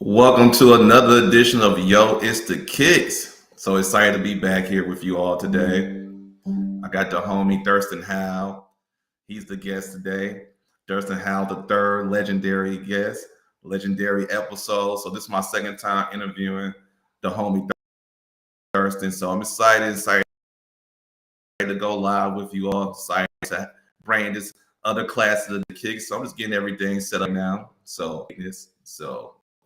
Welcome to another edition of Yo, It's the Kicks. So excited to be back here with you all today. I got the homie Thirstin Howl. He's the guest today. Thirstin Howl III, legendary guest, legendary episode. So this is my second time interviewing the homie Thirstin. So I'm excited to go live with you all. Excited to bring this other class of the Kicks. So I'm just getting everything set up now.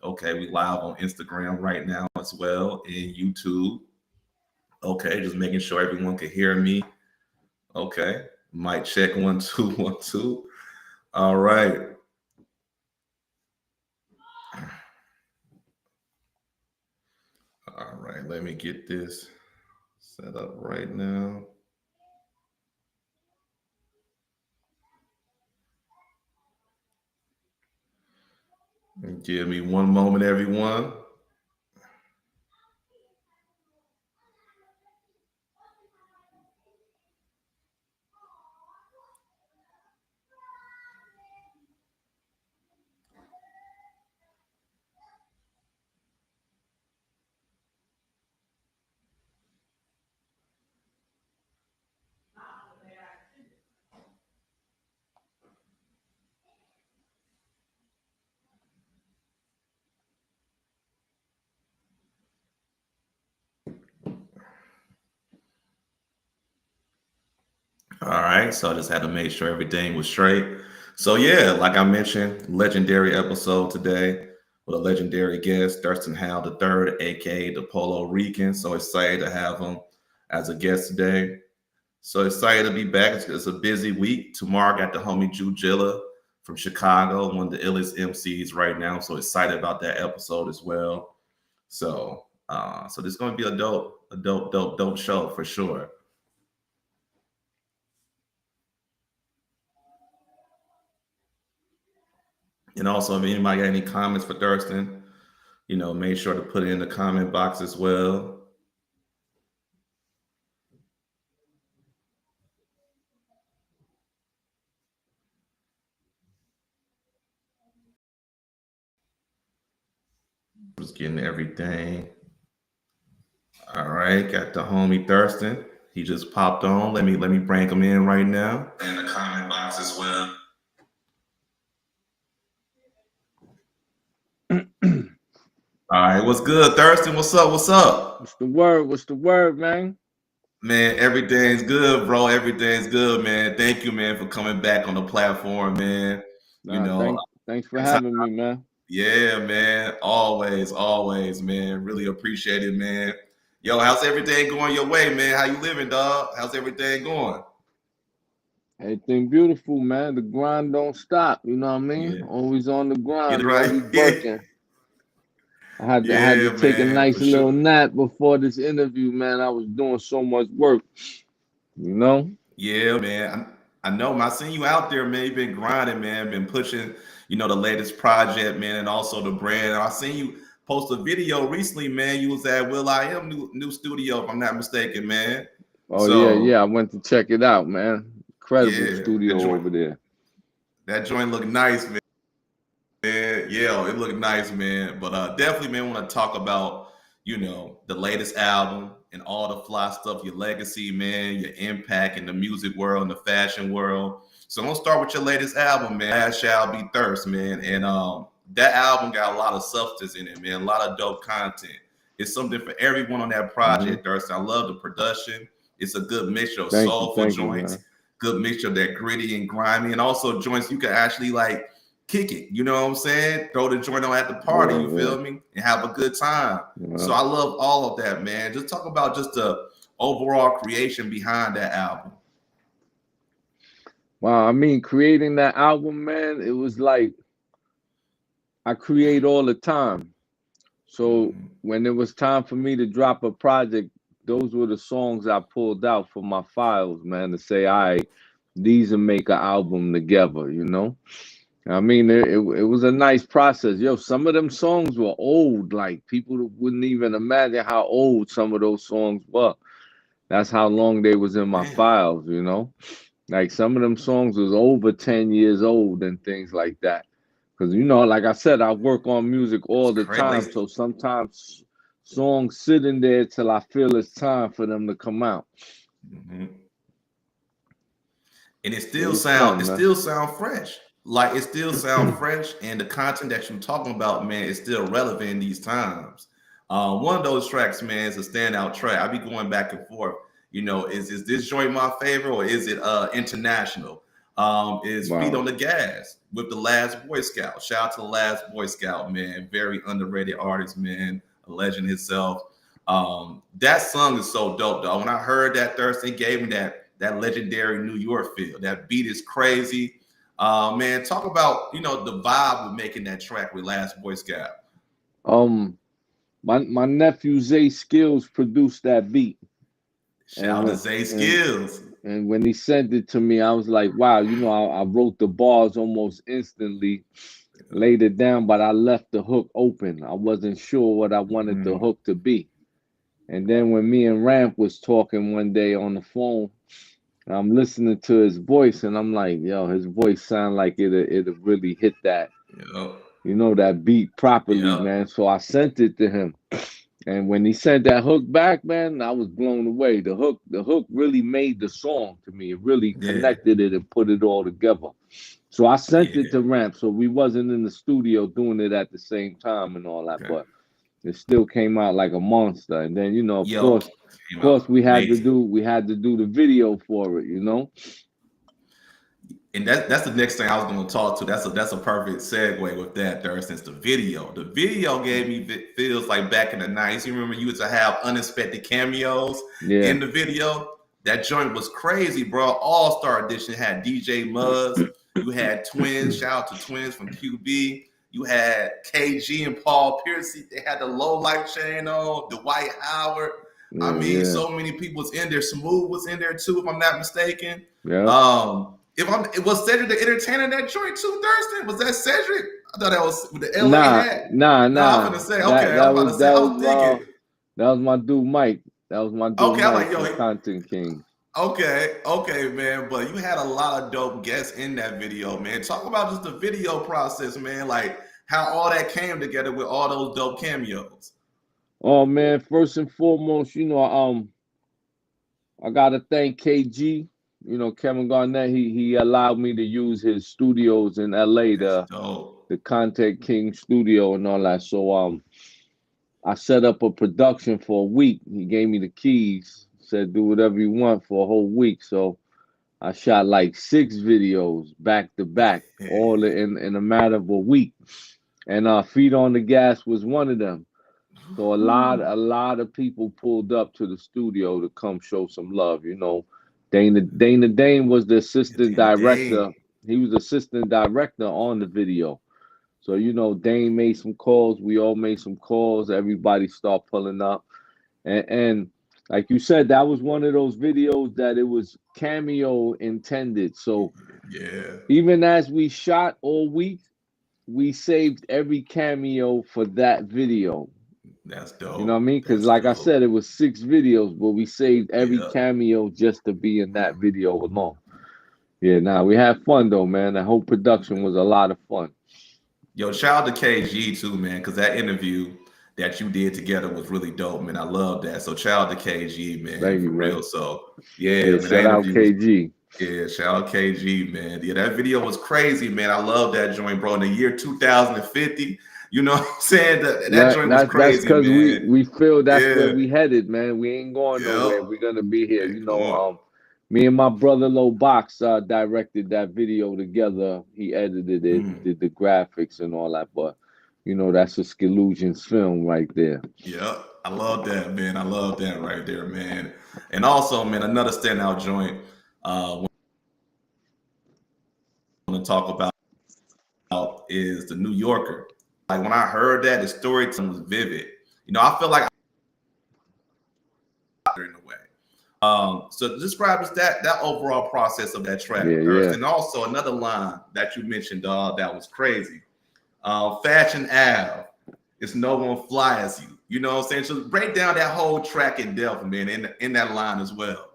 Okay, we live on Instagram right now as well and YouTube. Okay, just making sure everyone can hear me. Okay, mic check 1 2 1 2. All right. All right, let me get this set up right now. Give me one moment, everyone. All right, so I just had to make sure everything was straight. So yeah, like I mentioned, legendary episode today with a legendary guest, Thirstin Howl III, aka the Polo Rican. So excited to have him as a guest today. So excited to be back. It's a busy week. Tomorrow I got the homie Jujilla from Chicago, one of the illest MCs right now. So excited about that episode as well. So this is gonna be a dope show for sure. And also, if anybody got any comments for Thurston, make sure to put it in the comment box as well. Just getting everything. All right, got the homie Thurston. He just popped on. Let me bring him in right now. In the comment box as well. All right, what's good, Thurston? What's up? What's up? What's the word? What's the word, man? Man, everything's good, bro. Everything's good, man. Thank you, man, for coming back on the platform, man. Thanks for having me, man. Yeah, man. Always, man. Really appreciate it, man. Yo, how's everything going your way, man? How you living, dog? How's everything going? Everything beautiful, man. The grind don't stop. You know what I mean? Yeah. Always on the grind, Right. always working. I had to take a nice for little sure. nap before this interview, man. I was doing so much work. You know? Yeah, man. I know, man. I seen you out there, man. You've been grinding, man. Been pushing, the latest project, man, and also the brand. I seen you post a video recently, man. You was at Will I Am new studio, if I'm not mistaken, man. Oh So yeah. I went to check it out, man. Incredible yeah, studio over there. that joint looked nice, man. Yeah, it looked nice, man. But definitely, man, want to talk about, the latest album and all the fly stuff, your legacy, man, your impact in the music world and the fashion world. So I'm gonna start with your latest album, man. Last Shall Be Thirst, man. And that album got a lot of substance in it, man. A lot of dope content. It's something for everyone on that project, Thirst. I love the production. It's a good mixture of soulful joints, good mixture of that gritty and grimy, and also joints you can actually like kick it, you know what I'm saying? Throw the joint on at the party, you feel me? And have a good time. So I love all of that, man. Just talk about just the overall creation behind that album. Wow, I mean, creating that album, man, it was like I create all the time. So when it was time for me to drop a project, those were the songs I pulled out from my files, man, to say, all right, these will make an album together, you know? I mean, it was a nice process. Yo, some of them songs were old. Like, people wouldn't even imagine how old some of those songs were. That's how long they was in my files, Like, some of them songs was over 10 years old and things like that. Because you know, like I said, I work on music It's all the time, crazy. so sometimes songs sitting there till I feel it's time for them to come out. Mhm. And It was fun, it man. still sound fresh. Like it still sound fresh, and the content that you're talking about, man, is still relevant in these times. One of those tracks, man, is a standout track. I be going back and forth. You know, is this joint my favorite or is it international? Is Feet Wow. on the Gas with the Last Boy Scout. Shout out to the Last Boy Scout, man. Very underrated artist, man. A legend himself. That song is so dope, though. When I heard that Thurston gave me that legendary New York feel. That beat is crazy. Man, talk about the vibe of making that track with Last Boy Scout. Um, my nephew Zay Skills produced that beat, Shout and out to when Zay and Skills. and when he sent it to me, I was like, wow, you know, I wrote the bars almost instantly, laid it down, but I left the hook open. I wasn't sure what I wanted the Mhm. hook to be. And then when me and Ramp was talking one day on the phone, I'm listening to his voice, and I'm like, yo, his voice sound like it'll really hit that, Yep. you know, that beat properly, Yep. man. So I sent it to him. And when he sent that hook back, man, I was blown away. The hook really made the song to me. It really Yeah. connected it and put it all together. So I sent it Yeah. to Ramp. So we wasn't in the studio doing it at the same time and all that, Okay. but it still came out like a monster. And then, you know, of Yo, course, came out amazing. we had to do the video for it, you know? And that's the next thing I was going to talk to. That's a perfect segue with that there, since the video. The video gave me feels like back in the 90s. You remember you used to have unexpected cameos Yeah. in the video? That joint was crazy, bro. All-Star Edition had DJ Muzz. You had Twins. Shout out to Twins from QB. You had KG and Paul Pierce. They had the low light chain on. Dwight Howard. I Yeah, mean, yeah. so many people was in there. Smooth was in there too, if I'm not mistaken. Yeah. It was Cedric the Entertainer that joint too, Thurston. Was that Cedric? I thought that was with the LA Nah, hat. nah, No, I'm nah. gonna say, That okay. I that was about was to say, that I was was thinking, that was my dude Mike. That was my dude okay, I'm Mike like, from yo, Content King. okay, man. But you had a lot of dope guests in that video, man. Talk about just the video process, man. Like how all that came together with all those dope cameos. Oh man, first and foremost, you know, I gotta thank KG. You know, Kevin Garnett. He allowed me to use his studios in LA, That's dope. the Content King studio and all that. So I set up a production for a week. He gave me the keys, said do whatever you want for a whole week. So I shot like 6 videos back to back, all in a matter of a week. And Feet on the Gas was one of them. So a lot of people pulled up to the studio to come show some love. You know, Dana Dane was the assistant Dana director. Dane. He was assistant director on the video. So you know, Dane made some calls. We all made some calls. Everybody start pulling up, and like you said, that was one of those videos that it was cameo intended. So Yeah, even as we shot all week, we saved every cameo for that video. that's You know what I dope. mean? Because That's like I dope. said, it was 6 videos, but we saved every Yeah. cameo just to be in that video alone. Yeah, nah, we had fun though, man. The whole production was a lot of fun. Yo, shout out to KG too, man, because that interview that you did together was really dope, man. I love that. So shout out to KG, man, Thank for you, real. man. So yeah, Yeah, man, that shout out interview was KG. yeah, shout out KG, man. Yeah, that video was crazy, man. I love that joint, bro. In the year 2050, you know what I'm saying? That joint was That's crazy, because man. we feel that's where Yeah, we headed, man. We ain't going yep. nowhere. We're gonna be here. Ain't You know, going. me and my brother Low Box directed that video together. He edited it, Mm, did the graphics and all that. But you know, that's a Skillusions film right there. yep. I love that, man. I love that right there, man. And also, man, another standout joint. Want to talk about is the New Yorker. Like when I heard that, the storytelling was vivid. You know, I feel like in a way. So describe us that overall process of that Yeah, track, Thirst. yeah. And also another line that you mentioned, dog, that was crazy. Fashion Ave, it's no one fly as you. You know what I'm saying? So break down that whole track in depth, man, in that line as well.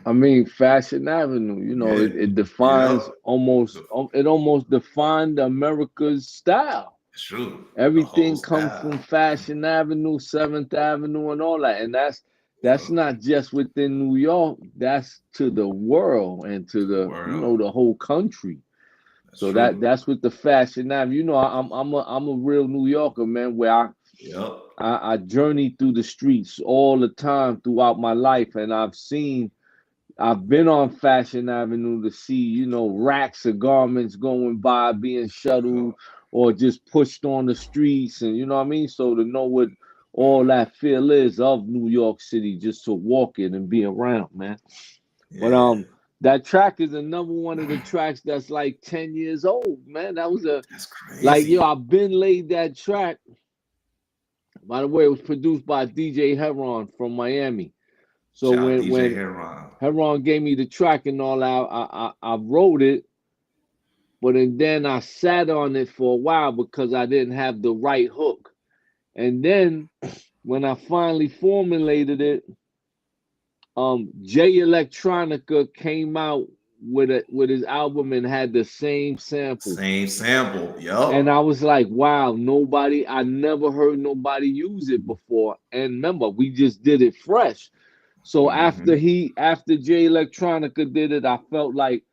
I mean, Fashion Avenue, you know, Yeah. it Yep. defines almost, it almost defined America's style. It's true. The whole Everything comes from style. Fashion Avenue, Seventh Avenue, and all that. And that's Yep. not just within New York. That's to the world and to To the the, you know, world. the whole country. That's So true. that's with the Fashion Avenue. You know, I'm a real New Yorker, man. Where Yep. I journey through the streets all the time throughout my life, and I've been on Fashion Avenue to see, you know, racks of garments going by, being shuttled Yep. or just pushed on the streets, and you know what I mean. So to know what all that feel is of New York City, just to walk it and be around, man. But Yeah. that track is another one of the tracks that's like 10 years old, man. That was That's like, yo, crazy. I've been laid that track. By the way, it was produced by DJ Heron from Miami. So Shout out DJ when Heron. Heron gave me the track and all that, I wrote it, but then I sat on it for a while because I didn't have the right hook. And then when I finally formulated it, Jay Electronica came out with his album and had the same sample. Same sample. And I Yup. was like, wow, I never heard nobody use it before. And remember, we just did it fresh. So Hmm. after Jay Electronica did it, I felt like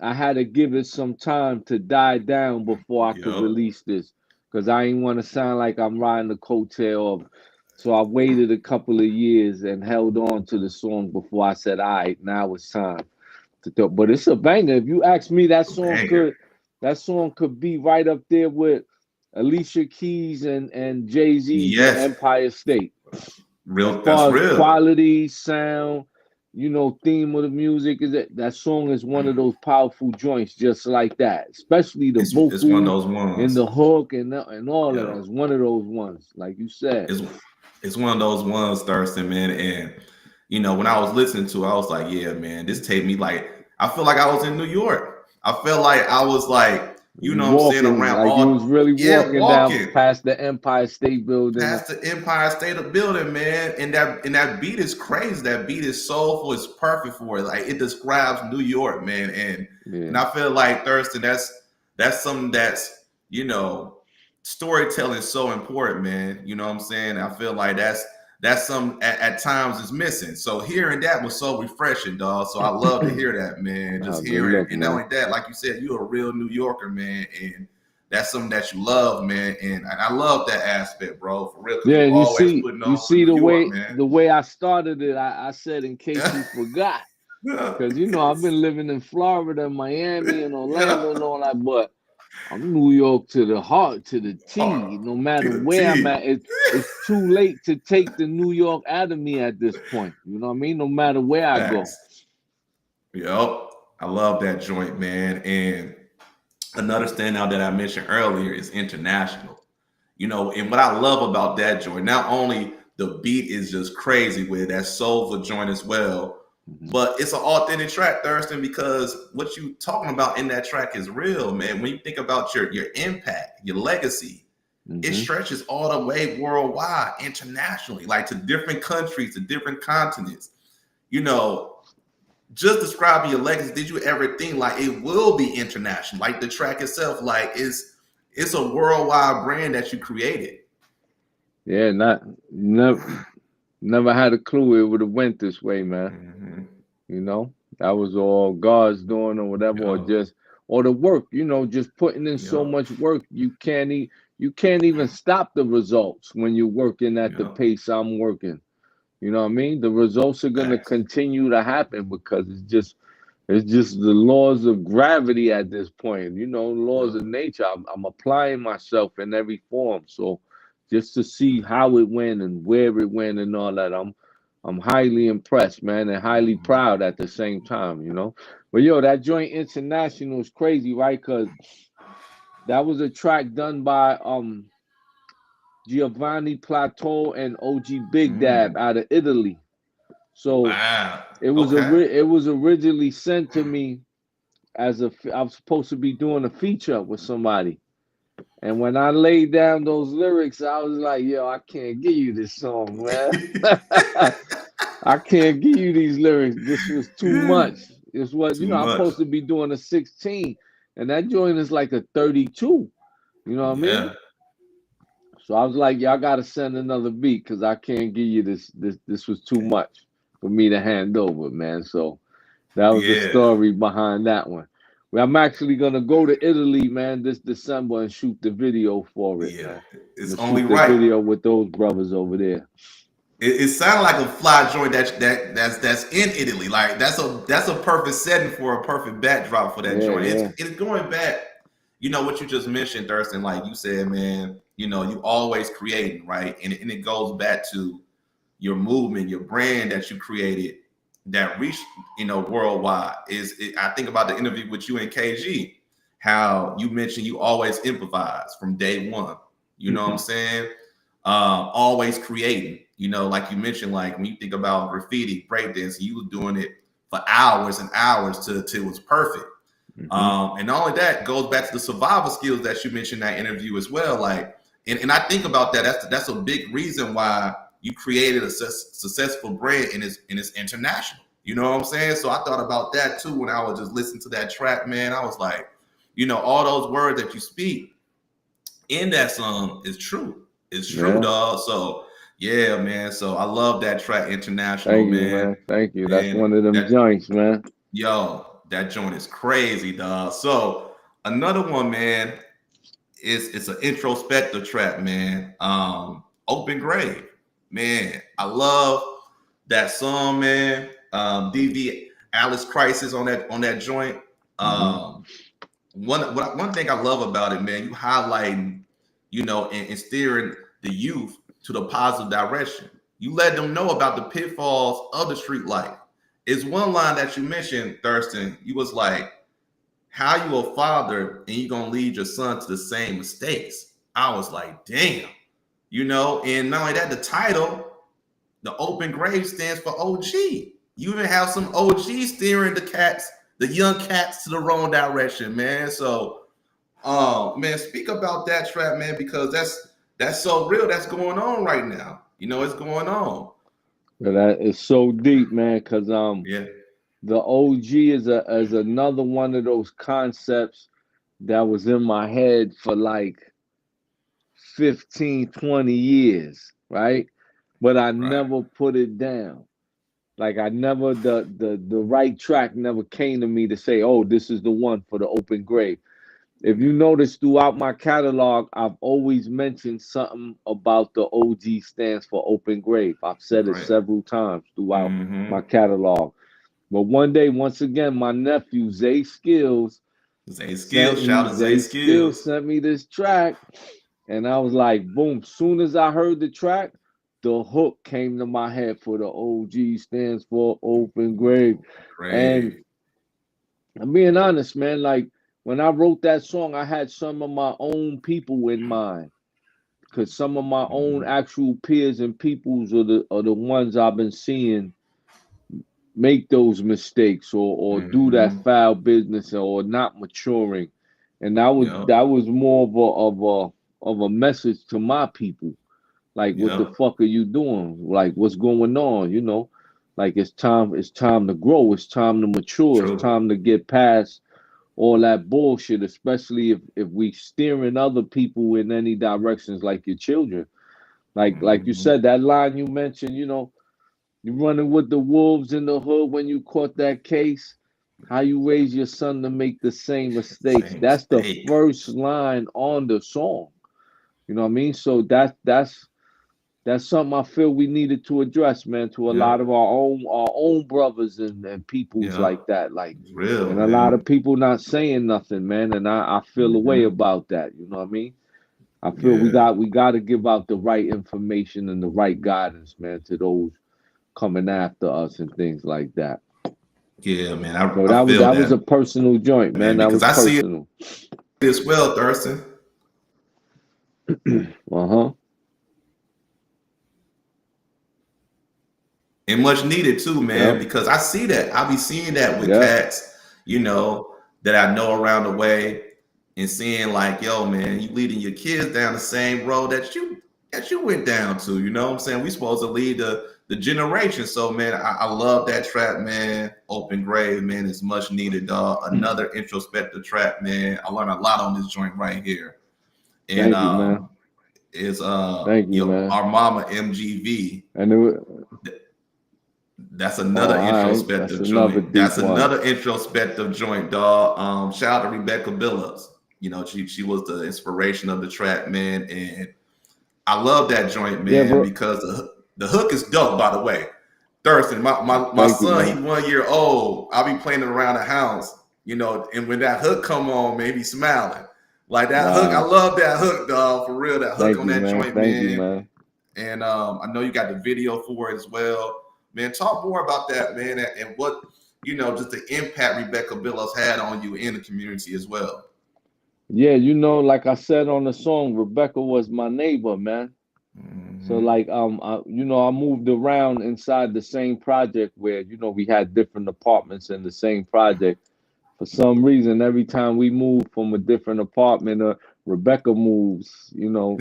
I had to give it some time to die down before I could Yup. release this. Because I didn't want to sound like I'm riding the coattail of. So I waited a couple of years and held on to the song before I said, all right, now it's time to do. But it's a banger. If you ask me, Banger. that song could be right up there with Alicia Keys and Jay-Z's Yes. Empire State. As Real. That's far as real. quality, sound, you know, theme of the music, is that song is one of those powerful joints, just like that. Especially the It's one of vocal those and ones. the hook and all of that. Yeah. It's one of those ones, like you said. It's one of those ones, Thurston, man. And when I was listening to it, I was like, yeah, man, this take me like I feel like I was in New York. I felt like I was like, You what I'm saying, walking around like you was all really yeah, walking down walking past the Empire State Building. past the Empire State of Building, man. And that beat is crazy. That beat is soulful. It's perfect for it. Like it describes New York, man. And Yeah, I feel like Thurston, that's something that's storytelling is so important, man. You know what I'm saying? I feel like that's some at times is missing. So hearing that was so refreshing, dog. So I love to hear that, man. oh, Just good hearing, look, and not man. only that, like you said, you're a real New Yorker, man, and that's something that you love, man. And I love that aspect, bro, for real, because Yeah, you and always putting you on for see New the York, man. way I started it. I said in case you forgot. Yeah. Because, you know, I've been living in Florida, Miami, and Orlando Yeah. and all that, but I'm New York to the heart, to the T. Hard. No matter To the where I'm T. at, it's too late to take the New York out of me at this point. You know what I mean? No matter where I go. Facts. Yep. I love that joint, man. And another standout that I mentioned earlier is international. And what I love about that joint, not only the beat is just crazy with it, that soulful joint as well, Hmm. but it's an authentic track, Thurston, because what you talking about in that track is real, man. When you think about your impact, your legacy, it Hmm. stretches all the way worldwide, internationally, like to different countries, to different continents. You know, just describing your legacy, did you ever think like it will be international? Like the track itself, like it's a worldwide brand that you created. Yeah, never had a clue it would have went this way, man. Mm-hmm. You know, that was all God's doing or whatever, or Yep. just or the work. You know, just putting in so Yep. much work, you can't even stop the results when you're working at the Yep. pace I'm working. You know what I mean? The results are gonna Facts. continue to happen because it's just the laws of gravity at this point. You know, laws of Yep. nature. I'm applying myself in every form. So just to see how it went and where it went and all that, I'm highly impressed, man, and highly Mhm. proud at the same time. You know, but yo, that joint international is crazy, right? Because that was a track done by Giovanni Plateau and OG Big Dab Mm. out of Italy. So Wow. Okay. it was originally sent to me as I was supposed to be doing a feature with somebody. And when I laid down those lyrics, I was like, yo, I can't give you this song, man. I can't give you these lyrics. This was too much. It's what Too I'm much. supposed to be doing a 16, and that joint is like a 32. You know what I mean? Yeah. So I was like, y'all gotta send another beat because I can't give you this. This was too much for me to hand over, man. So that was the Yeah. story behind that one. Well, I'm actually gonna go to Italy, man, this December and shoot the video for it, Yeah. man. I'm It's gonna only shoot the right. video with those brothers over there. It sounds like a fly joint that's in Italy. Like that's a perfect setting for a perfect backdrop for that Yeah, joint. yeah, It's going back, what you just mentioned, Thurston. Like you said, man, you always creating, right? And it goes back to your movement, your brand that you created that reached, worldwide. I think about the interview with you and KG, how you mentioned you always improvise from day one. You know what I'm saying? Always creating. Like you mentioned, like when you think about graffiti, breakdancing, you were doing it for hours and hours till it was perfect. hmm And not only that, goes back to the survival skills that you mentioned in that interview as well. Like, and I think about that. That's a big reason why you created a successful brand and it's international. You know what I'm saying? So I thought about that too when I was just listening to that track, man. I was like, all those words that you speak in that song is true. It's true, yeah. dog. So yeah, man. So I love that track, International, Thank you, man. man. Thank you. That's And one of them that joints, man. that joint is crazy, dog. So another one, man, is it's an introspective track, man. Open Grave, man. I love that song, man. DV Alice Crisis on that joint. hmm Um, one thing I love about it, man, you highlighting, and steering the youth to the positive direction. You let them know about the pitfalls of the street life. It's one line that you mentioned, Thurston. You was like, how you a father and you gonna lead your son to the same mistakes. I was like, damn, and not only that, the title, the open grave stands for OG. You even have some OG steering the young cats to the wrong direction, man. So, man, speak about that trap, man, because that's so real. That's going on right now. It's going on. But that is so deep, man, because Yeah, the OG is another one of those concepts that was in my head for like 15, 20 years, right? But I right, never put it down. Like I never the right track never came to me to say, oh, this is the one for the open grave. If you notice throughout my catalog, I've always mentioned something about the OG stands for open grave. I've said it right. several times throughout my Mm-hmm. catalog. But one day, once again, my nephew Zay Skills Zay Skills, shout out Zay Zay Skills Skills. sent me this track, and I was like, boom. Soon as I heard the track, the hook came to my head for the OG stands for open grave. And Great. I'm being honest, man. Like when I wrote that song, I had some of my own people in mind. Cause some of my own Mhm. actual peers and peoples are the ones I've been seeing make those mistakes or do that Mhm. foul business or not maturing. And Yep. that was more of a message to my people. Like what the Yep. fuck are you doing? Like what's going on, you know? Like it's time to grow, it's time to mature, it's True. time to get past all that bullshit, especially if we steering other people in any directions like your children. Like you Mhm. said, that line you mentioned, you running with the wolves in the hood when you caught that case. How you raise your son to make the same mistakes. Same That's the mistake. first line on the song. You know what I mean? So that's something I feel we needed to address, man, to a lot Yep. of our own brothers and peoples like Yep. that. Like It's real, and a lot man. of people not saying nothing, man. And I feel a way Mhm. about that. You know what I mean? I feel Yeah. we got to give out the right information and the right guidance, man, to those coming after us and things like that. Yeah, man. So I feel that was that, a personal joint, man. man, That because was I see it personal. as well, Thurston. Uh-huh. And much needed too, man, Yep. because I see that. I be seeing that with Yep. cats, that I know around the way and seeing like, yo, man, you leading your kids down the same road that you went down to. You know what I'm saying? We supposed to lead the generation. So man, I love that track, man. Open Grave, man, is much needed, dog. Another introspective track, man. I learned a lot on this joint right here. And Thank you, man. is Thank you, man. Our Mama MGV. And it was, that's another introspective that's joint. another deep That's one. another introspective joint, dog. Shout out to Rebecca Billups. You know, she was the inspiration of the track, man. And I love that joint, man, Yeah, because the hook is dope, by the way. Thirstin, my son, he's 1 year old. I'll be playing it around the house, you know, and when that hook come on, man, he smiling. Like that hook, I love that hook, dog, for real. That hook on that joint, man. Thank you, man. And I know you got the video for it as well. Man, talk more about that, man, and what, you know, just the impact Rebecca Billups had on you in the community as well. Yeah, you know, like I said on the song, Rebecca was my neighbor, man. So like you know, I moved around inside the same project where, you know, we had different apartments in the same project. For some reason, every time we move from a different apartment, Rebecca moves, you know,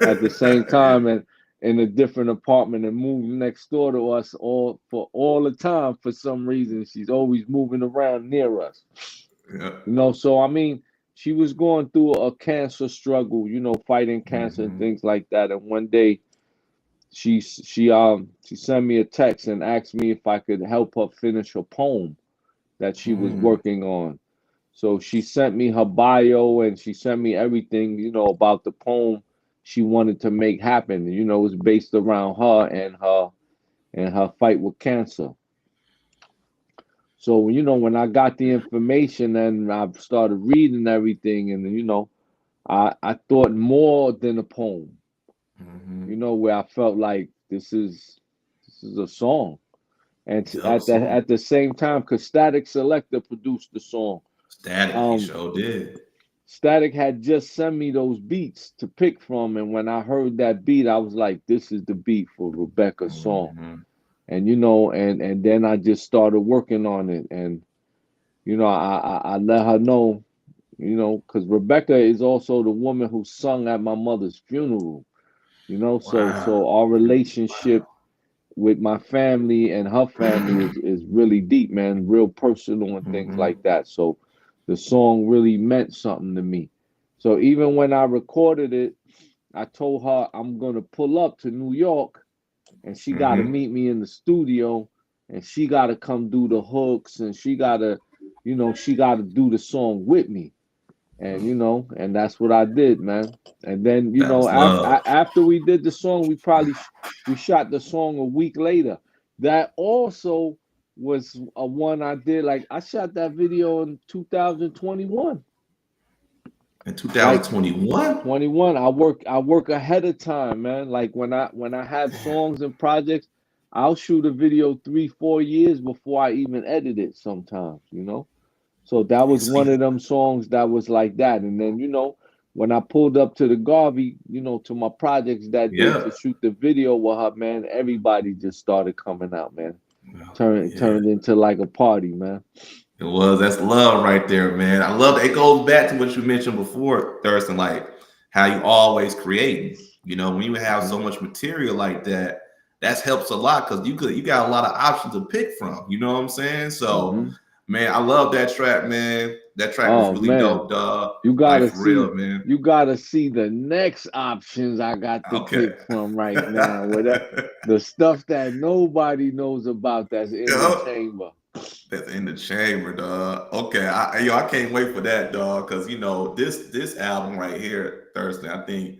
at the same time and in a different apartment and moves next door to us all the time. For some reason, she's always moving around near us. Yeah. You know, so I mean, she was going through a cancer struggle, you know, fighting cancer and things like that. And one day, she sent me a text and asked me if I could help her finish a poem that she was working on. So she sent me her bio and she sent me everything, you know, about the poem she wanted to make happen. You know, it was based around her and her fight with cancer. So, you know, when I got the information and I started reading everything, and you know, I thought more than a poem. You know, where I felt like this is a song. And at the same time, because Static Selector produced the song. Static, he sure did. Static had just sent me those beats to pick from, and when I heard that beat, I was like, "This is the beat for Rebecca's song." And you know, and then I just started working on it, and you know, I let her know, you know, because Rebecca is also the woman who sung at my mother's funeral. You know, so our relationship with my family and her family is really deep, man, real personal and things like that. So the song really meant something to me. So even when I recorded it, I told her I'm gonna pull up to New York and she gotta meet me in the studio and she gotta come do the hooks and she gotta, you know, she gotta do the song with me. And you know, and that's what I did, man. And then you know, after we did the song, we shot the song a week later. That also was a one I did. Like I shot that video in 2021. In 2021? 21. I work ahead of time, man. Like when I have songs and projects, I'll shoot a video 3-4 years before I even edit it sometimes, you know. So that was one of them songs that was like that. And then, you know, when I pulled up to the Garvey, you know, to my projects that day to shoot the video with her, man, everybody just started coming out, man. Turned into like a party, man. It was. That's love right there, man. I love it. It goes back to what you mentioned before, Thirstin, like how you always create. You know, when you have so much material like that, that helps a lot because you got a lot of options to pick from. You know what I'm saying? So man, I love that track, man. That track was really dope, dog. You gotta for real, man. You gotta see the next options I got to pick from right now. With the stuff that nobody knows about that's in the chamber. That's in the chamber, dog. Okay, I can't wait for that, dog. Because you know this album right here, Thirstin, I think,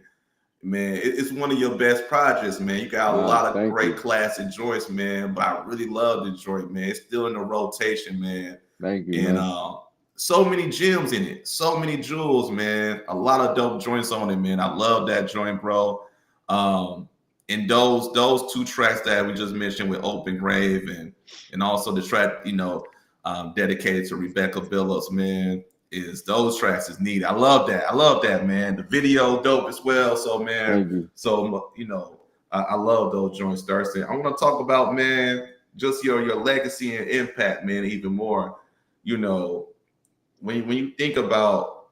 man, it's one of your best projects, man. You got a lot of great classic joints, man. But I really love the joint, man. It's still in the rotation, man. Thank you, and man. So many gems in it, so many jewels, man. A lot of dope joints on it, man. I love that joint, bro. And those two tracks that we just mentioned with Open Grave and also the track, you know, dedicated to Rebecca Billups, man, is those tracks is neat. I love that, man. The video dope as well. So, man, so you know, I love those joints, Thirstin. I want to talk about, man, just your legacy and impact, man, even more. You know, when you think about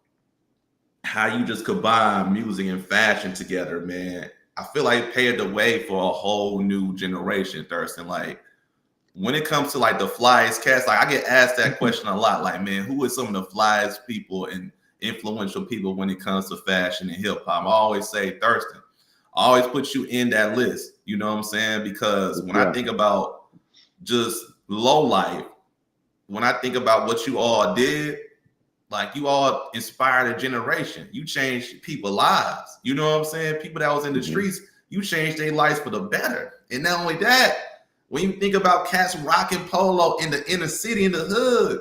how you just combine music and fashion together, man, I feel like paved the way for a whole new generation, Thirstin. Like when it comes to like the flyest cats, like I get asked that question a lot. Like, man, who is some of the flyest people and influential people when it comes to fashion and hip hop? I always say Thirstin. I always put you in that list. You know what I'm saying? Because when I think about just low life, when I think about what you all did, like you all inspired a generation. You changed people's lives. You know what I'm saying? People that was in the streets, you changed their lives for the better. And not only that, when you think about cats rocking polo in the inner city, in the hood,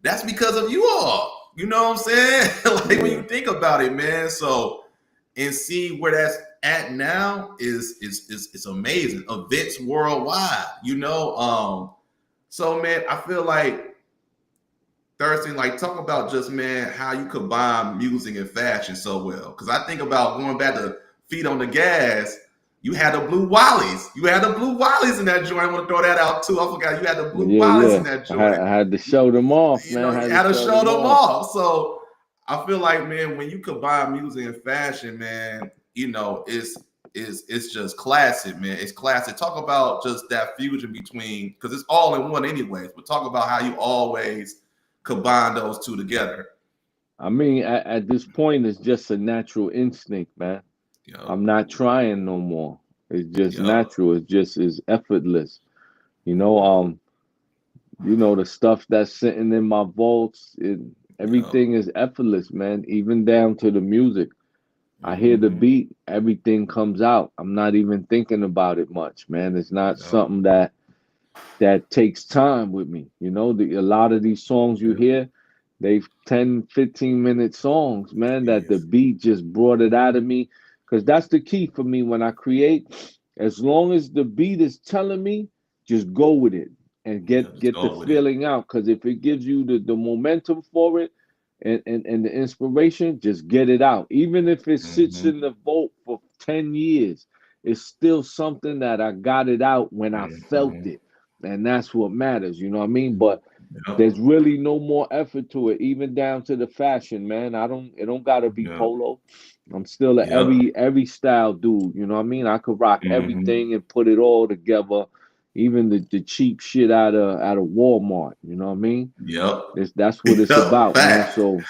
that's because of you all. You know what I'm saying? Like when you think about it, man. So and see where that's at now is amazing. Events worldwide, you know. So man, I feel like Thirstin, like talk about just man how you combine music and fashion so well. Because I think about going back to Feet on the Gas. You had the blue Wallies. You had the blue Wallies in that joint. I want to throw that out too. I forgot you had the blue Wallies in that joint. I had to show them off, man. You know, you had to show them off. So I feel like, man, when you combine music and fashion, man, you know, it's just classic, man. It's classic. Talk about just that fusion between, because it's all in one anyways, but talk about how you always combine those two together. I mean, at this point, it's just a natural instinct, man. I'm not trying no more. It's just natural. It's effortless. You know, the stuff that's sitting in my vaults, everything is effortless, man. Even down to the music. I hear the beat, everything comes out. I'm not even thinking about it much, man. It's not something that takes time with me. You know, a lot of these songs you hear, they've 10, 15-minute songs, man, that the beat just brought it out of me. Because that's the key for me when I create. As long as the beat is telling me, just go with it and get the feeling out. Because if it gives you the momentum for it and the inspiration, just get it out. Even if it sits in the vault for 10 years, it's still something that I got it out when I felt it. And that's what matters, you know what I mean? But there's really no more effort to it, even down to the fashion, man. It don't gotta be polo. I'm still every style dude, you know what I mean? I could rock everything and put it all together, even the cheap shit out of Walmart, you know what I mean? That's what it's about, man. So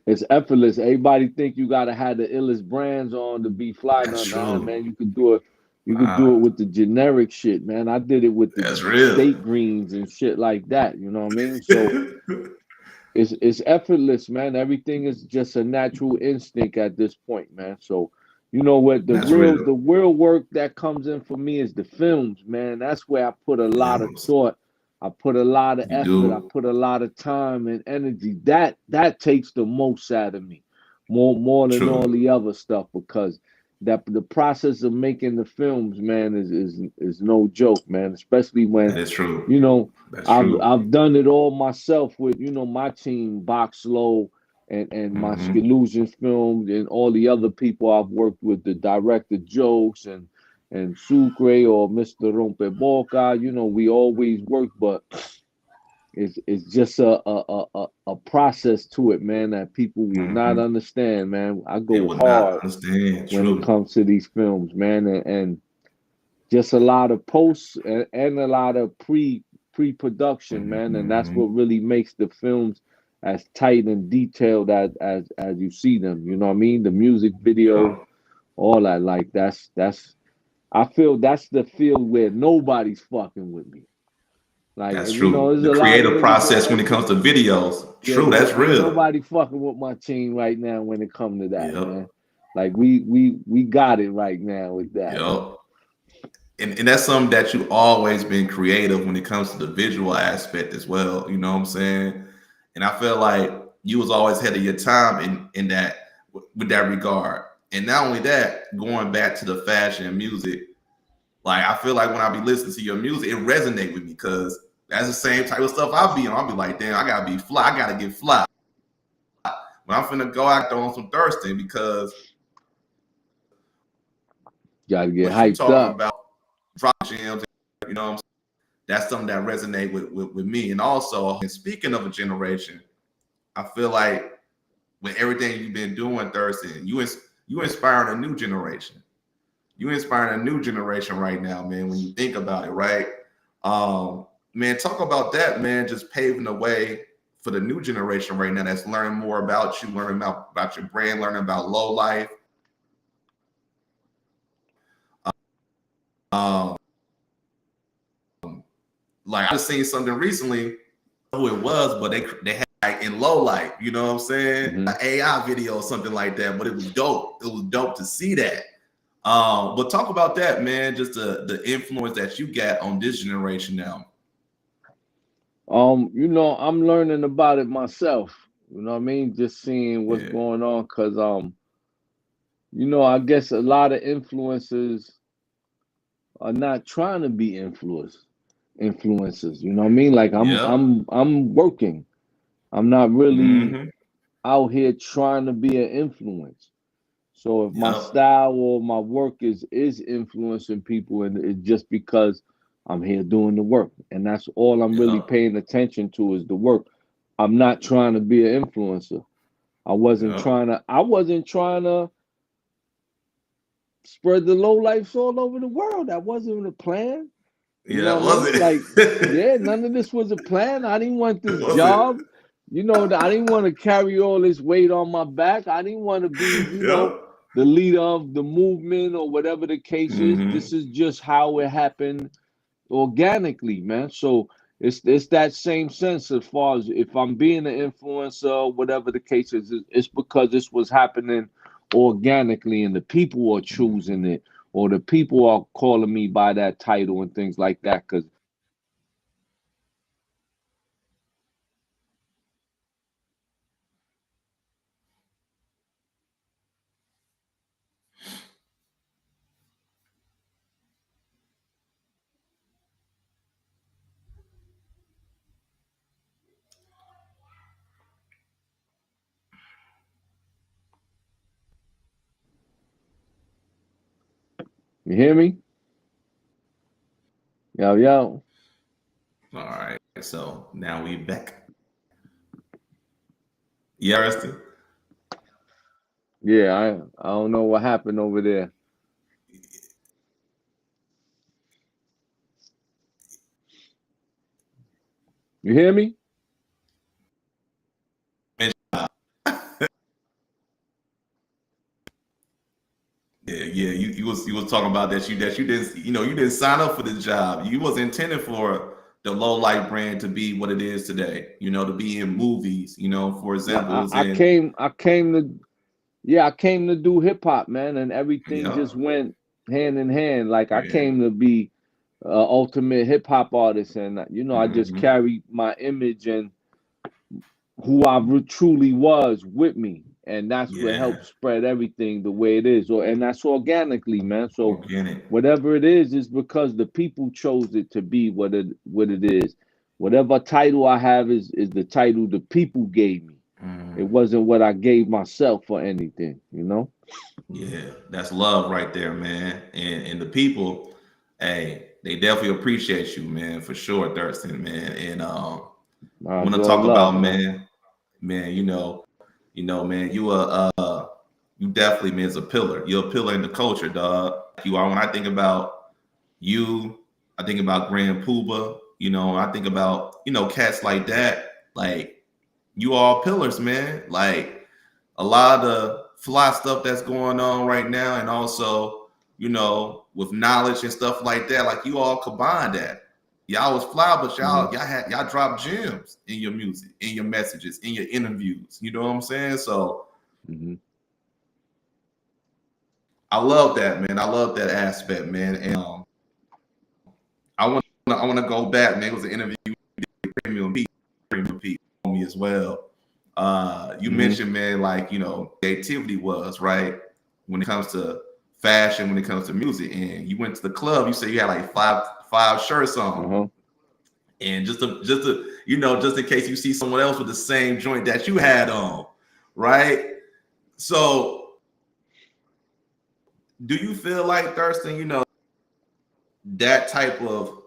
it's effortless. Everybody think you gotta have the illest brands on to be fly. Nah, man, you could do it. You could do it with the generic shit, man. I did it with the state greens and shit like that. You know what I mean? So it's effortless, man. Everything is just a natural instinct at this point, man. So you know what the real work that comes in for me is the films, man. That's where I put a lot of thought. I put a lot of effort. I put a lot of time and energy. That takes the most out of me, more than all the other stuff, because the process of making the films, man, is no joke, man. Especially when you know I've done it all myself with my team, Box Low and my Illusions films, and all the other people I've worked with, the director Jokes and Sucre or Mr. Rompeboca. We always work, but it's just a process to it, man, that people will not understand, man. I go hard when it comes to these films, man, and just a lot of posts and a lot of pre-production, man, and that's what really makes the films as tight and detailed as you see them. You know what I mean? The music video, all that, like that's I feel that's the field where nobody's fucking with me. Like, that's true. The creative process when it comes to videos. True, that's real. Nobody fucking with my team right now when it comes to that, man. Like we got it right now with that. And that's something that you always been creative when it comes to the visual aspect as well. You know what I'm saying? And I feel like you was always ahead of your time in that with that regard. And not only that, going back to the fashion and music, like I feel like when I be listening to your music, it resonates with me because that's the same type of stuff I'll be on. I'll be like, damn, I gotta be fly. I gotta get fly. But I'm finna go out there on some Thirstin because gotta get hyped up. About drop gems, you know what I'm saying? That's something that resonates with me. And also, and speaking of a generation, I feel like with everything you've been doing, Thirstin, You inspiring a new generation. You inspiring a new generation right now, man. When you think about it, right? Man, talk about that, man. Just paving the way for the new generation right now that's learning more about you, learning about your brand, learning about low life. Um, like I just seen something recently, who it was, but they had like in low life, you know what I'm saying? An AI video or something like that, but it was dope. It was dope to see that. But talk about that, man. Just the influence that you got on this generation now. You know, I'm learning about it myself. You know what I mean? Just seeing what's Yeah. going on, cause you know, I guess a lot of influencers are not trying to be influencers. You know what I mean? Like Yep. I'm working. I'm not really Mm-hmm. out here trying to be an influence. So if my Yep. style or my work is influencing people, and it's just because I'm here doing the work, and that's all I'm really Yep. paying attention to is the work. I'm not trying to be an influencer. Yep. I wasn't trying to spread the low lights all over the world. That wasn't the plan. You know Yeah, what I was mean? Like, it? yeah, none of this was a plan. I didn't want this Was it? job. You know, I didn't want to carry all this weight on my back. I didn't want to be, you know, Yep. the leader of the movement or whatever the case is. Mm-hmm. This is just how it happened organically, man. So it's that same sense as far as if I'm being an influencer, whatever the case is, it's because this was happening organically and the people are choosing it or the people are calling me by that title and things like that. Because you hear me? Yo, yo. All right. So now we back. Yeah, Rusty. Yeah, I don't know what happened over there. You hear me? Yeah, yeah. You was talking about that you didn't you didn't sign up for this job. You was intended for the low light brand to be what it is today. To be in movies. For example, it was in I came to yeah, I came to do hip hop, man, and everything yeah, just went hand in hand. Like I yeah. came to be ultimate hip hop artist, and you know, I just Hmm. carried my image and who I truly was with me, and that's what Yeah, helped spread everything the way it is, or and that's organically, man. So organic. whatever it is because the people chose it to be what it is. Whatever title I have is the title the people gave me. It Mm. wasn't what I gave myself or anything, you know. Yeah, that's love right there, man. And the people, hey, they definitely appreciate you, man, for sure, Thirstin, man. And I Nah, want it's to all talk love, about, man. man, man, you definitely, man, is a pillar. You're a pillar in the culture, dog. You are. When I think about you, I think about Grand Pooba. I think about cats like that. Like you all pillars, man. Like a lot of the fly stuff that's going on right now, and also, with knowledge and stuff like that. Like you all combined that. Y'all was fly, but Hmm. y'all dropped gems in your music, in your messages, in your interviews. You know what I'm saying? So Hmm. I love that, man. I love that aspect, man. And I want to go back, man. It was an interview with Premium Pete on me as well. You Hmm. mentioned, man, like creativity was right when it comes to fashion, when it comes to music, and you went to the club. You said you had like five shirts on, Uh-huh. and just in case you see someone else with the same joint that you had on, right? So, do you feel like Thurston, that type of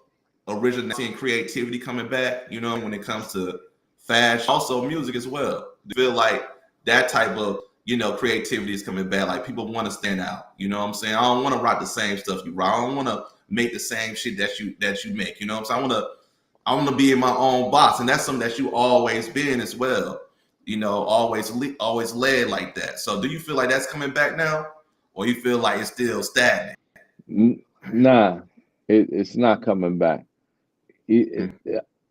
originality and creativity coming back, when it comes to fashion, also music as well? Do you feel like that type of you know, creativity is coming back. Like people want to stand out. You know what I'm saying? I don't want to rock the same stuff you rock. I don't want to make the same shit that you make. You know what I'm saying? I want to be in my own box, and that's something that you always been as well. You know, always led like that. So, do you feel like that's coming back now, or you feel like it's still stagnant? Nah, it's not coming back. In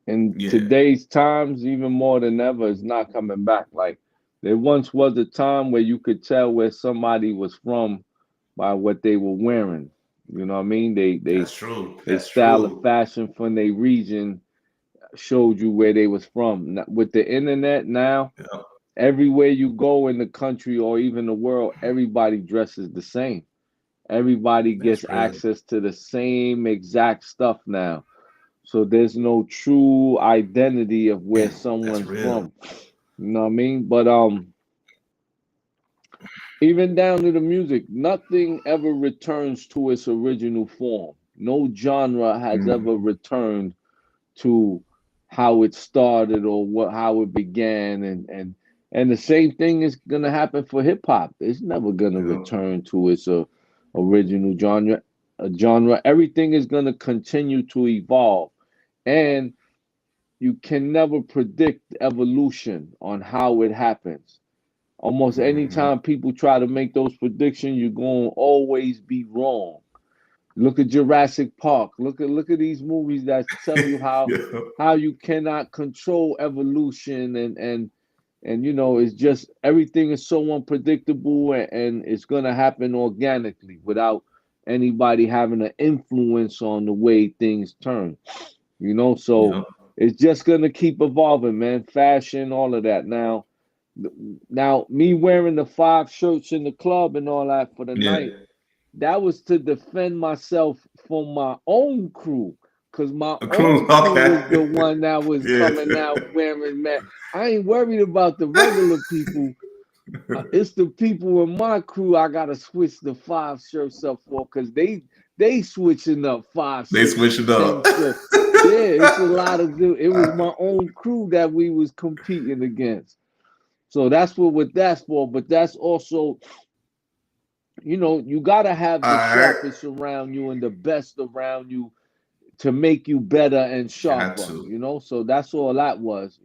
Yeah, today's times, even more than ever, it's not coming back. Like there once was a time where you could tell where somebody was from by what they were wearing. You know what I mean? that's true. They That's style of true. fashion from their region showed you where they was from. With the internet now, Yeah, everywhere you go in the country or even the world, everybody dresses the same. Everybody gets that's real. access to the same exact stuff now. So there's no true identity of where Yeah, that's someone's real. from. You know what I mean? But even down to the music, nothing ever returns to its original form. No genre has ever Mhm. returned to how it started or how it began, and the same thing is gonna happen for hip hop. It's never gonna Yeah, return to its original genre. Everything is gonna continue to evolve, and you can never predict evolution on how it happens. Almost hmm, anytime people try to make those predictions, you're going to always be wrong. Look at Jurassic Park. Look at these movies that tell you yeah, how you cannot control evolution, and you know it's just everything is so unpredictable, and it's going to happen organically without anybody having an influence on the way things turn. You know, so yeah, it's just going to keep evolving, man. Fashion, all of that. Now, me wearing the 5 shirts in the club and all that for the yeah. night, that was to defend myself from my own crew, because my Cool. own crew was the Okay. one that was Yeah. coming out wearing that. I ain't worried about the regular people. It's the people in my crew I gotta switch the 5 shirts up for, because they switching up five, They six, switch and it up. 10 shirts. Yeah, it's a lot of good. It was my own crew that we was competing against. So that's what that's for. But that's also, you gotta have All the right. sharpest around you and the best around you to make you better and Got sharper. to. So that's all that was.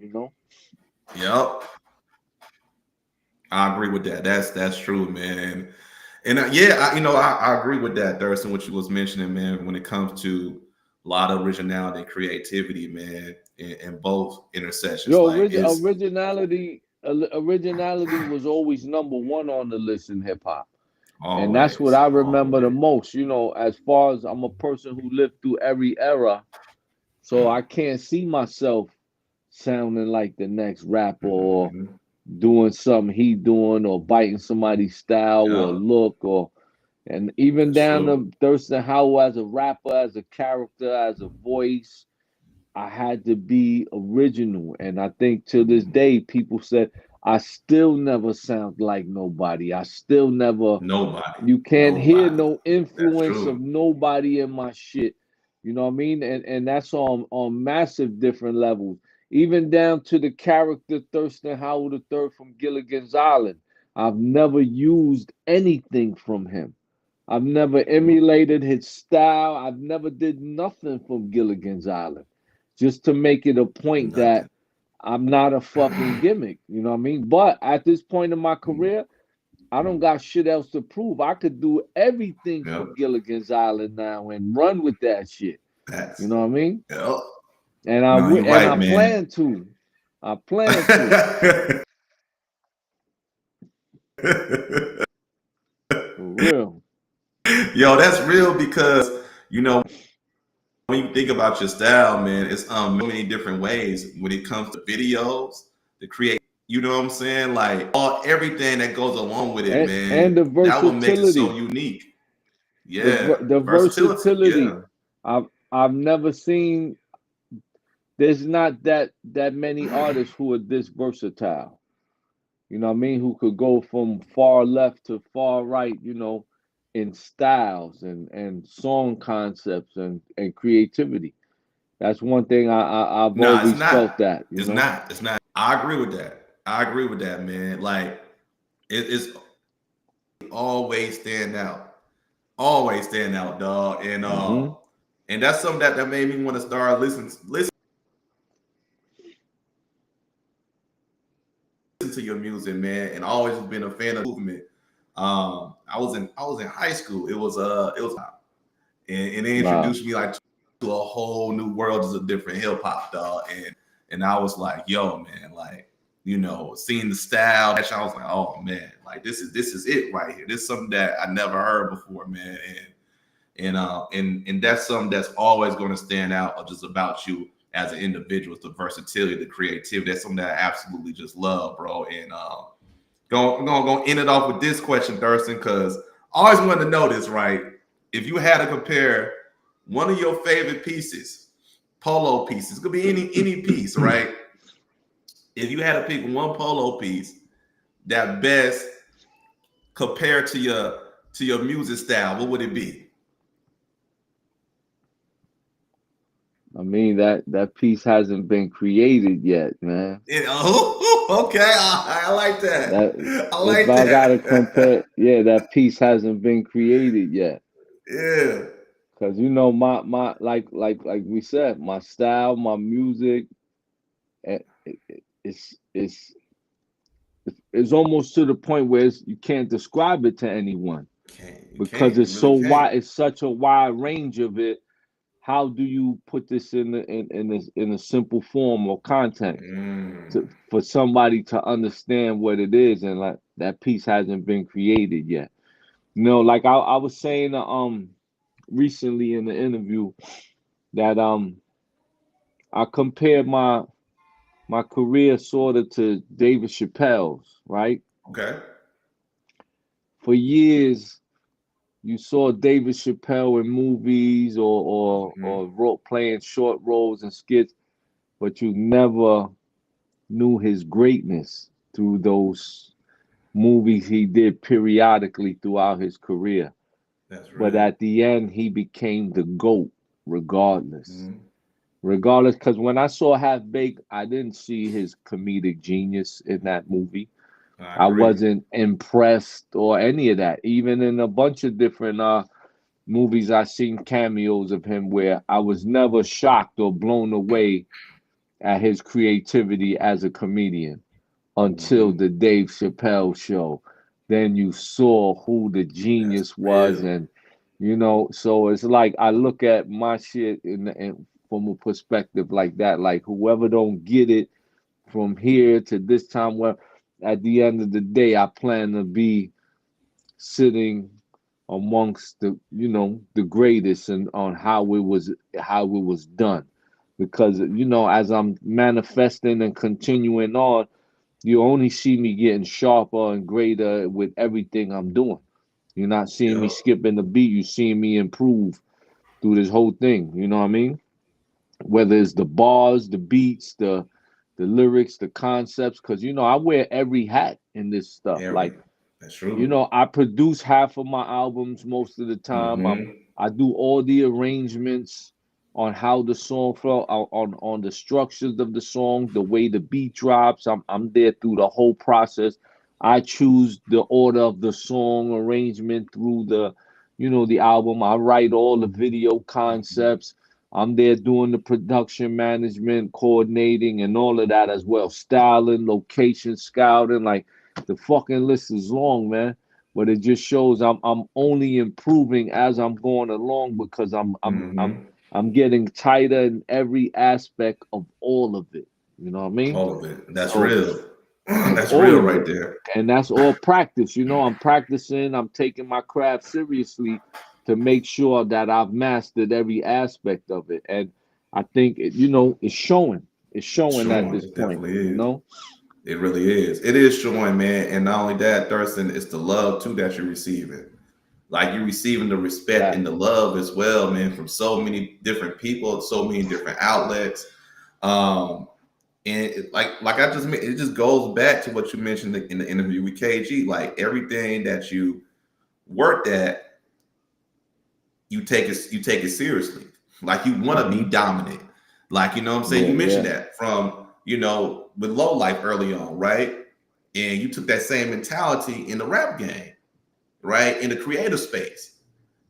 Yep. I agree with that. That's true, man. And yeah, I agree with that, Thurston, what you was mentioning, man, when it comes to a lot of originality and creativity, man, in both intersections. Yo, Like it's originality was always number one on the list in hip hop. And that's what always, I remember the always. most, as far as I'm a person who lived through every era. So I can't see myself sounding like the next rapper, or Mhm. doing something he doing, or biting somebody's style or Yep, look, and even that's down true. to Thirstin Howl as a rapper, as a character, as a voice. I had to be original. And I think to this day, people said, I still never sound like nobody. I still never, Nobody. you can't hear Nobody. no That's influence of true. nobody in my shit. You know what I mean? And that's on massive different levels. Even down to the character Thirstin Howl III from Gilligan's Island. I've never used anything from him. I've never emulated his style. I've never did nothing from Gilligan's Island. Just to make it a point that Nothing. I'm not a fucking gimmick. You know what I mean? But at this point in my career, I don't got shit else to prove. I could do everything from Yep. Gilligan's Island now and run with that shit. You That's know what I mean? yep. And I No, you're and I right, man. plan to. I plan to. For real. Yo, that's real because you know when you think about your style, man, it's so many different ways when it comes to videos, to create. You know what I'm saying? Like everything that goes along with it, And man. the That what makes it so versatility. unique. The Yeah, the versatility. Yeah, versatility. I've never seen, there's not that many artists who are this versatile. You know what I mean? Who could go from far left to far right, in styles and song concepts and creativity. That's one thing I've no, it's always felt not. that. It's not. It's not. I agree with that. I agree with that, man. Like it's always stand out, dog. And that's something that made me want to start listening to your music, man. And always been a fan of the movement. I was in high school. It was and they Wow. introduced me like to a whole new world of different hip hop, dog. And I was like, yo, man, like, you know, seeing the style, I was like, oh man, like this is it right here. This is something that I never heard before, man. And that's something that's always going to stand out just about you as an individual, the versatility, the creativity. That's something that I absolutely just love, bro. And gonna end it off with this question, Thirstin, because I always wanted to know this, right? If you had to compare one of your favorite pieces, polo pieces, could be any piece, right? If you had to pick one polo piece that best compared to your music style, what would it be? I mean, that piece hasn't been created yet, man. Okay, I like that. I like If I gotta that. compare, yeah, that piece hasn't been created yet. Yeah. Cause you know my like we said, my style, my music, it's it's almost to the point where you can't describe it to anyone because it's You really so can't. wide. It's such a wide range of it. How do you put this in a simple form or content for somebody to understand what it is? And like that piece hasn't been created yet. You know, like I was saying recently in the interview that I compared my career sort of to David Chappelle's, right? Okay. For years, you saw David Chappelle in movies or playing short roles and skits, but you never knew his greatness through those movies he did periodically throughout his career. That's But real. at the end, he became the GOAT regardless. Mm-hmm. Regardless, because when I saw Half Baked, I didn't see his comedic genius in that movie. I I agree. wasn't impressed or any of that. Even in a bunch of different movies, I seen cameos of him where I was never shocked or blown away at his creativity as a comedian until the Dave Chappelle show. Then you saw who the That's genius was, real. and you know, so it's like I look at my shit from a perspective like that. Like whoever don't get it from here to this time, well, at the end of the day, I plan to be sitting amongst the greatest and on how it was done, because as I'm manifesting and continuing on, you only see me getting sharper and greater with everything I'm doing. You're not seeing me Yep. skipping the beat. You're seeing me improve through this whole thing. You know what I mean? Whether it's the bars, the beats, the lyrics, the concepts, because I wear every hat in this stuff. Every. Like, That's true. I produce half of my albums most of the time. Mm-hmm. I do all the arrangements on how the song flow, on the structures of the song, the way the beat drops. I'm there through the whole process. I choose the order of the song arrangement through the album. I write all the video concepts. I'm there doing the production management, coordinating, and all of that as well. Styling, location scouting, like the fucking list is long, man. But it just shows I'm only improving as I'm going along because Mm-hmm. I'm getting tighter in every aspect of all of it. You know what I mean? All of it. That's So real. That's all real of right it. there. And that's all practice. I'm practicing, I'm taking my craft seriously to make sure that I've mastered every aspect of it. And I think it's showing. It's showing at Showing. this It point, definitely you is. know? It really is. It is showing, man. And not only that, Thurston, it's the love too that you're receiving. Like you're receiving the respect and the Exactly. love as well, man, from so many different people, so many different outlets. Um, and like I just it just goes back to what you mentioned in the interview with KG. Like everything that you worked at, you take it seriously. Like you want to be Hmm. dominant. Like you know what I'm saying. Yeah, You mentioned yeah. that from with Low Life early on, right? and you took that same mentality in the rap game, right? In the creative space.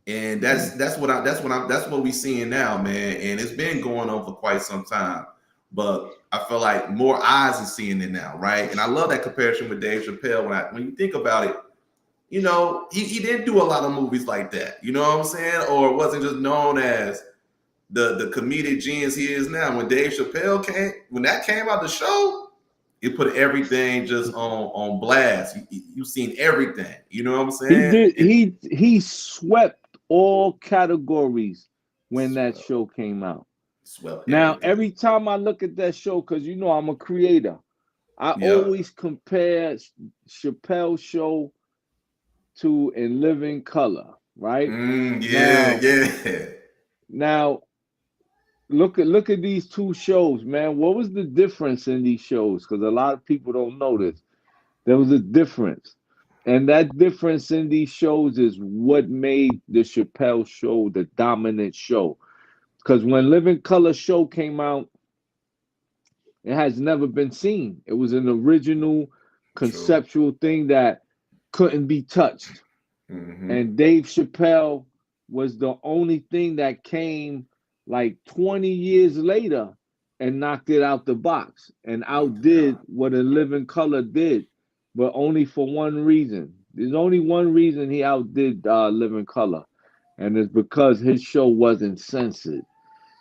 And that's what we seeing now, man. And it's been going on for quite some time. But I feel like more eyes are seeing it now, right? And I love that comparison with Dave Chappelle. When you think about it, you know, he didn't do a lot of movies like that. You know what I'm saying? Or wasn't just known as the comedic genius he is now. When Dave Chappelle when that came out the show, it put everything just on blast. You seen everything. You know what I'm He saying? did. He swept all categories when that show came out. Swept Now, everything. every time I look at that show, because you know I'm a creator, I always compare Chappelle's show to In Living Color, right? Now, look at these two shows, man. What was the difference in these shows? Because a lot of people don't know this. There was a difference. And that difference in these shows is what made the Chappelle show the dominant show. Because when Living Color show came out, it has never been seen. It was an original conceptual thing that couldn't be touched. And Dave Chappelle was the only thing that came like 20 years later and knocked it out the box and outdid what A Living Color did, but only for one reason. There's only one reason he outdid Living Color, and it's because his show wasn't censored.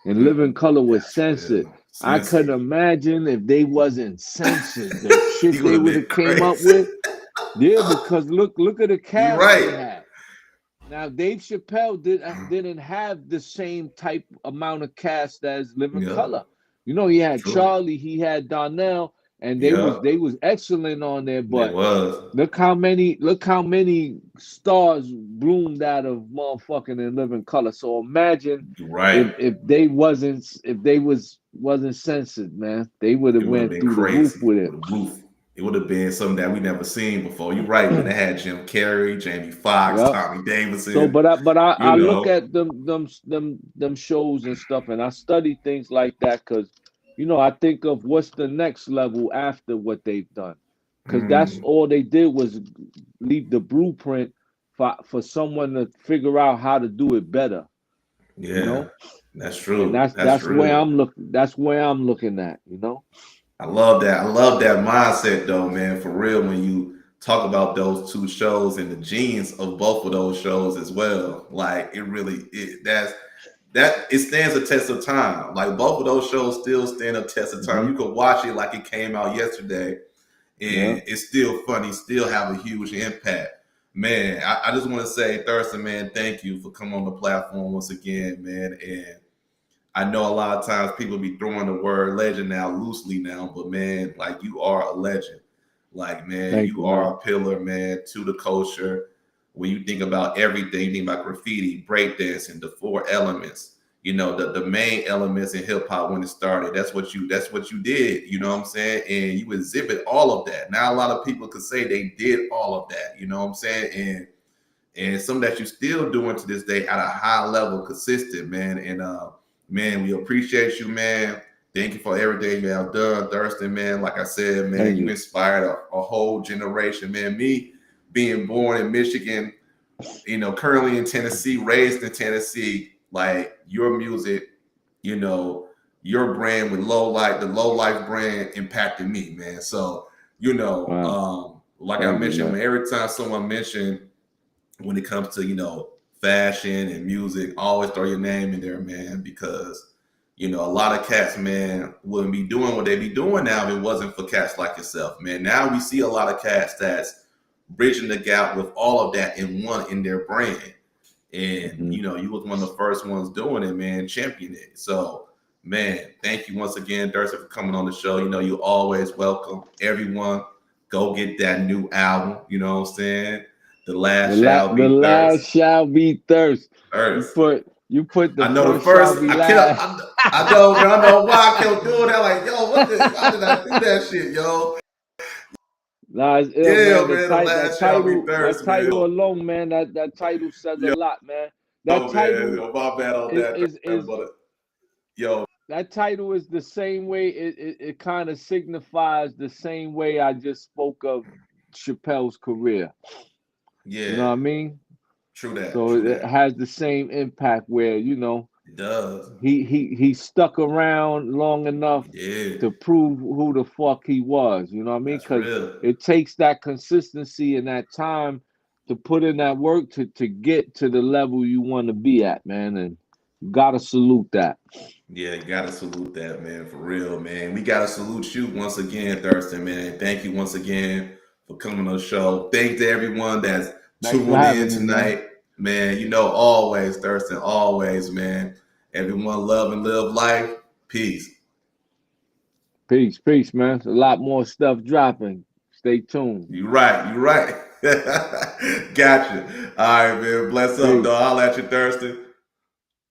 And Living Color was censored. I couldn't imagine if they wasn't censored. The shit they would have came up with. Yeah, because look at the cast they had. Now Dave Chappelle didn't have the same type amount of cast as Living Color. You know, he had Charlie, he had Donnell, and they was excellent on there. But look how many stars bloomed out of motherfucking In Living Color. So imagine if they wasn't censored, man, they would have went through the roof with it. It would have been something that we never seen before. You're right, man. They had Jim Carrey, Jamie Foxx, Tommy Davidson. So, but I look at them shows and stuff, and I study things like that because, you know, I think of what's the next level after what they've done, because that's all they did was leave the blueprint for someone to figure out how to do it better. Yeah, you know? That's true. And that's where I'm looking. That's where I'm looking at. You know. I love that. I love that mindset, though, man. For real, when you talk about those two shows and the genes of both of those shows as well, like it stands a test of time. Like both of those shows still stand a test of time. You could watch it like it came out yesterday, and it's still funny, still have a huge impact. Man, I just want to say, Thirstin, man, thank you for coming on the platform once again, man. And I know a lot of times people be throwing the word legend now loosely now, but man, like you are a legend. Like, man, you are a pillar, man, to the culture. When you think about everything, you think about graffiti, breakdancing, the four elements, you know, the main elements in hip hop when it started. That's what you did, you know what I'm saying? And you exhibit all of that. Now a lot of people could say they did all of that, you know what I'm saying? And some that you're still doing to this day at a high level, consistent, man. And man, we appreciate you, man. Thank you for everything you have done, Thirstin, man. Like I said, man, you inspired a whole generation, man. Me being born in Michigan, you know, currently in Tennessee, raised in Tennessee, like your music, you know, your brand with the Low Life brand impacted me, man. So, you know, like I mentioned, every time someone mentioned when it comes to, you know, fashion and music, always throw your name in there, man, because, you know, a lot of cats, man, wouldn't be doing what they be doing now if it wasn't for cats like yourself, man. Now we see a lot of cats that's bridging the gap with all of that in their brand. And, you know, you was one of the first ones doing it, man, championing it. So, man, thank you once again, Thirstin, for coming on the show. You know, you always welcome. Everyone, go get that new album, you know what I'm saying? The last shall be thirst. You put the I know the first. I know why I kept doing that. Like, yo, why did I do that shit, yo? Nah, it's ill, man. That title alone, man. That title says a lot, man. That title. Man, my bad on that. Yo, That title is the same way. It kind of signifies the same way I just spoke of Chappelle's career. yeah, You know what I mean? true that, So true it that. has the same impact where, you know, It does. he stuck around long enough Yeah, to prove who the fuck he was. You know what I mean? that's Because real. it takes that consistency and that time to put in that work to get to the level you want to be at, man. And you gotta salute that. Yeah, you gotta salute that, man, for real, man. We gotta salute you once again, Thirstin, man. Thank you once again for coming on the show. Thanks to everyone that's Thanks for tuned in having me, man. tonight, man. You know, always, Thirstin, always, man. Everyone love and live life. Peace. Peace, peace, man. There's a lot more stuff dropping. Stay tuned. You right, you right. Gotcha. All right, man. Bless up, Peace. dog. Holla at you, Thirstin.